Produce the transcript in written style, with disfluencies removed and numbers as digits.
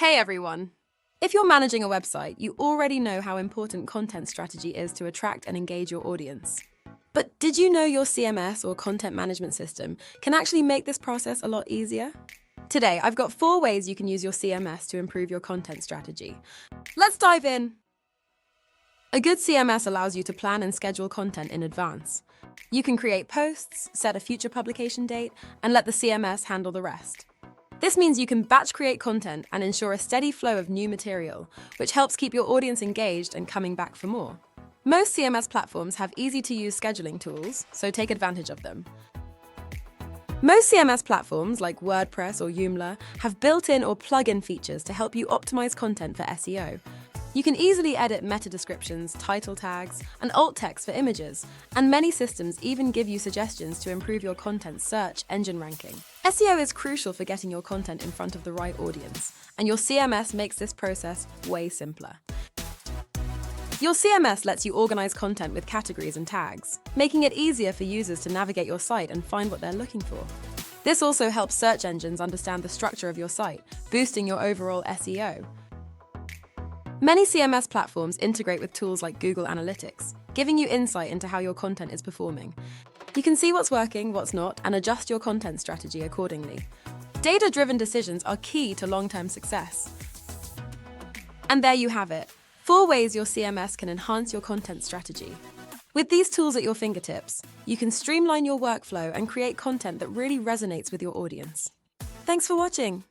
Hey everyone! If you're managing a website, you already know how important content strategy is to attract and engage your audience. But did you know your CMS or content management system can actually make this process a lot easier? Today, I've got 4 ways you can use your CMS to improve your content strategy. Let's dive in! A good CMS allows you to plan and schedule content in advance. You can create posts, set a future publication date, and let the CMS handle the rest. This means you can batch create content and ensure a steady flow of new material, which helps keep your audience engaged and coming back for more. Most CMS platforms have easy-to-use scheduling tools, so take advantage of them. Most CMS platforms, like WordPress or Joomla, have built-in or plug-in features to help you optimize content for SEO. You can easily edit meta descriptions, title tags, and alt text for images, and many systems even give you suggestions to improve your content's search engine ranking. SEO is crucial for getting your content in front of the right audience, and your CMS makes this process way simpler. Your CMS lets you organize content with categories and tags, making it easier for users to navigate your site and find what they're looking for. This also helps search engines understand the structure of your site, boosting your overall SEO. Many CMS platforms integrate with tools like Google Analytics, giving you insight into how your content is performing. You can see what's working, what's not, and adjust your content strategy accordingly. Data-driven decisions are key to long-term success. And there you have it, 4 ways your CMS can enhance your content strategy. With these tools at your fingertips, you can streamline your workflow and create content that really resonates with your audience. Thanks for watching.